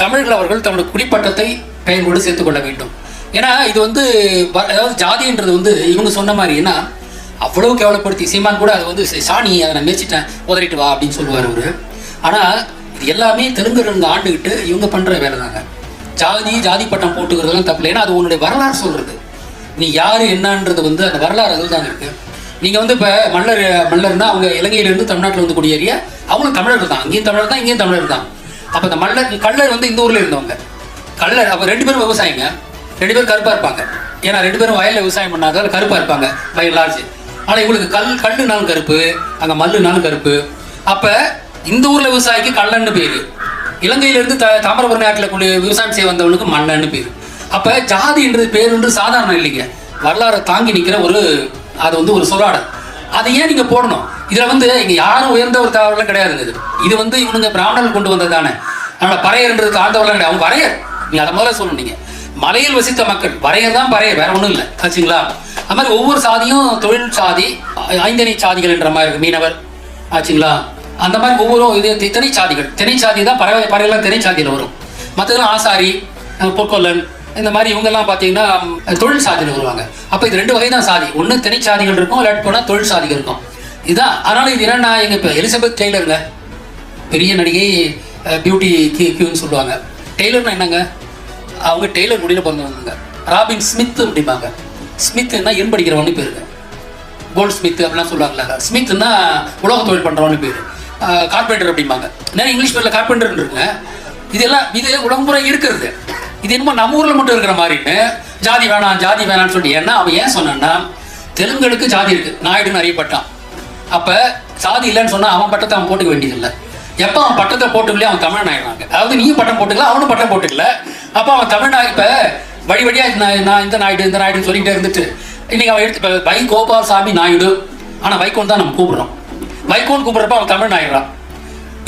தமிழர்கள் அவர்கள் தன்னுடைய குடிப்பட்டத்தை பெயரோடு சேர்த்துக் கொள்ள வேண்டும். ஏன்னா இது வந்து அதாவது ஜாதின்றது வந்து இவங்க சொன்ன மாதிரி ஏன்னா அவ்வளவு கேவலப்படுத்தி சீமான் கூட அது வந்து சாணி அதை நான் மேய்ச்சிட்டேன் உதறிட்டு வா அப்படின்னு சொல்லுவார் அவரு. ஆனால் இது எல்லாமே தெலுங்கருங்க ஆண்டுகிட்டு இவங்க பண்ணுற வேலை தாங்க. ஜாதி பட்டம் போட்டுக்கிறதுலாம் தப்பு. ஏன்னா அது உன்னுடைய வரலாறு சொல்றது. நீ யாரு என்னன்றது வந்து அந்த வரலாறு அதில் தாங்க இருக்கு. நீங்கள் வந்து இப்போ மல்லர்னா அவங்க இலங்கையிலேருந்து தமிழ்நாட்டில் வந்து குடியேறிய அவங்களும் தமிழர்கள் தான். அங்கேயும் தமிழர் தான், இங்கேயும் தமிழர் தான். அப்போ இந்த கள்ளர் வந்து இந்த ஊரில் இருந்தவங்க கள்ளர். அப்போ 2 பேரும் விவசாயிங்க, 2 பேரும் கருப்பாக இருப்பாங்க. ஏன்னா 2 பேரும் வயலில் விவசாயம் பண்ணாத கருப்பாக இருப்பாங்க பை லார்ஜ். ஆனால் இவங்களுக்கு கல்லுனாலும் கருப்பு, அங்கே மல்லுனாலும் கருப்பு. அப்போ இந்த ஊரில் விவசாயிக்கு கள்ளன்னு பேர், இலங்கையிலேருந்து தாமிரபரணி நாட்டில் விவசாயம் செய்ய வந்தவனுக்கு மல்லன்னு பேர். அப்போ ஜாதின்றது பேருன்றது சாதாரணம் இல்லைங்க, வரலாறை தாங்கி நிற்கிற அது வந்து ஒரு சொல்லாடல். அதை ஏன் நீங்கள் போடணும்? இதில் வந்து இங்கே யாரும் உயர்ந்த ஒரு தகவலாம் கிடையாது. இது வந்து இவனுங்க பிராமணர்கள் கொண்டு வந்தது தானே. அதனால் பறையர்ன்றது தாழ்ந்தவர்களாம் கிடையாது, அவங்க வரையர். நீங்கள் அதை முதல்ல சொல்லணும். நீங்கள் மலையில் வசித்த மக்கள் வரையர் தான் பறையர், வேற ஒன்றும் இல்லை ஆச்சுங்களா. அது மாதிரி ஒவ்வொரு சாதியும் தொழில் சாதி, ஐந்தணி சாதிகள் என்ற மாதிரி இருக்குது, மீனவர் ஆச்சுங்களா. அந்த மாதிரி ஒவ்வொரு இது திணை சாதிகள். திணை சாதி தான் பறையெல்லாம் திணை சாதியில் வரும். மற்றதெல்லாம் ஆசாரி, பொற்கொல்லன், இந்த மாதிரி இவங்கெல்லாம் பார்த்தீங்கன்னா தொழில் சாதியில் வருவாங்க. அப்போ இது 2 வகை தான் சாதி. ஒன்று திணை சாதிகள் இருக்கும், இல்லாட்டி போனால் தொழில் சாதிகள் இருக்கும். இதுதான். அதனால் இது என்னன்னா எங்கள் இப்போ எலிசபெத் டெய்லருங்க, பெரிய நடிகை, பியூட்டி கியூன்னு சொல்லுவாங்க. டெய்லர்னா என்னங்க, அவங்க டெய்லர் முடியில் பிறந்தவங்க. ராபின் ஸ்மித் அப்படிம்பாங்க. ஸ்மித்னா இரும்படிக்கிறவனு பேருங்க. கோல்ட் ஸ்மித் அப்படிலாம் சொல்லுவாங்களா. ஸ்மித்னா உலக தொழில் பண்ணுறவனு பேர். கார்பெண்டர் அப்படிம்பாங்க. நிறைய இங்கிலீஷ் பேரில் கார்பெண்டர் இருக்குங்க. இது உலகம் பூரா இருக்கிறது. இது என்னமோ நம்ம ஊரில் மட்டும் இருக்கிற மாதிரின்னு ஜாதி வேணாம்னு சொல்லி. ஏன்னா அவன் ஏன் சொன்னான்னா தெலுங்குகளுக்கு ஜாதி இருக்கு, நாயுடுன்னு அறியப்பட்டான். அப்போ சாதி இல்லைன்னு சொன்னால் அவன் பட்டத்தை அவன் போட்டுக்க வேண்டியதில்லை. எப்போ அவன் பட்டத்தை போட்டுக்கலையே அவன் தமிழன் ஆயிடுவாங்க. அதாவது நீயும் பட்டம் போட்டுக்கல, அவனும் பட்டம் போட்டுக்கல. அப்போ அவன் தமிழ்நாடு இப்போ வழியாக நான் இந்த நாயுடுன்னு சொல்லிகிட்டே இருந்துட்டு இன்னைக்கு அவன் எடுத்து இப்போ வை கோபால்சாமி நாயுடு, ஆனால் வைகோன் தான் நம்ம கூப்பிடுறோம். வைகோன் கூப்பிட்றப்ப அவன் தமிழன் ஆயிடுறான்.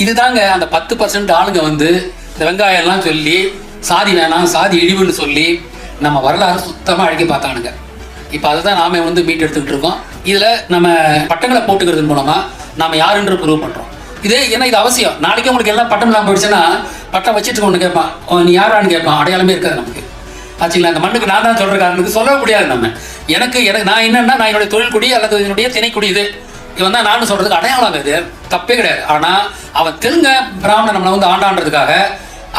இதுதாங்க அந்த 10% ஆளுங்க வந்து இந்த வெங்காயம் எல்லாம் சொல்லி சாதி வேணாம், சாதி இழிவுன்னு சொல்லி நம்ம வரலாறு சுத்தமாக அழைக்க பார்த்தானுங்க. இப்போ அதை தான் நாம வந்து மீட் எடுத்துக்கிட்டு இருக்கோம். இதில் நம்ம பட்டங்களை போட்டுக்கிறது மூலமாக நாம் யாருன்ற ப்ரூவ் பண்ணுறோம். ஏன்னா இது அவசியம். நாளைக்கு உங்களுக்கு எல்லாம் பட்டம் இல்லாமல் போயிடுச்சுன்னா பட்டம் வச்சுட்டு ஒன்று கேட்பான், நீ யாரான்னு கேட்பான். அடையாளமே இருக்காது நமக்கு ஆச்சுங்களா. அந்த மண்ணுக்கு நான் தான் சொல்கிற காரணத்துக்கு சொல்ல முடியாது. எனக்கு நான் என்னன்னா நான் என்னுடைய தொழில் குடி அல்லது என்னுடைய திணைக்குடி இவன் தான் நானும் சொல்கிறதுக்கு அடையாளம் இது தப்பே கிடையாது. ஆனால் அவன் தெலுங்க பிராமணன் நம்மளை வந்து ஆண்டான்றதுக்காக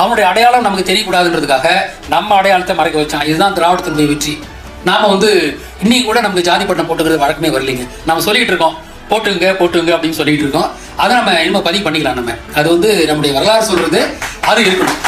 அவனுடைய அடையாளம் நமக்கு தெரியக்கூடாதுன்றதுக்காக நம்ம அடையாளத்தை மறைக்க வச்சான். இதுதான் திராவிடத்தினுடைய வெற்றி. நாம் வந்து இன்னைக்கு கூட நமக்கு ஜாதி பட்டம் போட்டுக்கிறது வழக்கமே வரலைங்க. நம்ம சொல்லிட்டு இருக்கோம் போட்டுங்க அப்படின்னு சொல்லிட்டு இருக்கோம். அதை நம்ம இனிமேல் பதிவு பண்ணிக்கலாம். அது வந்து நம்முடைய வரலாறு சொல்றது அது இருக்கணும்.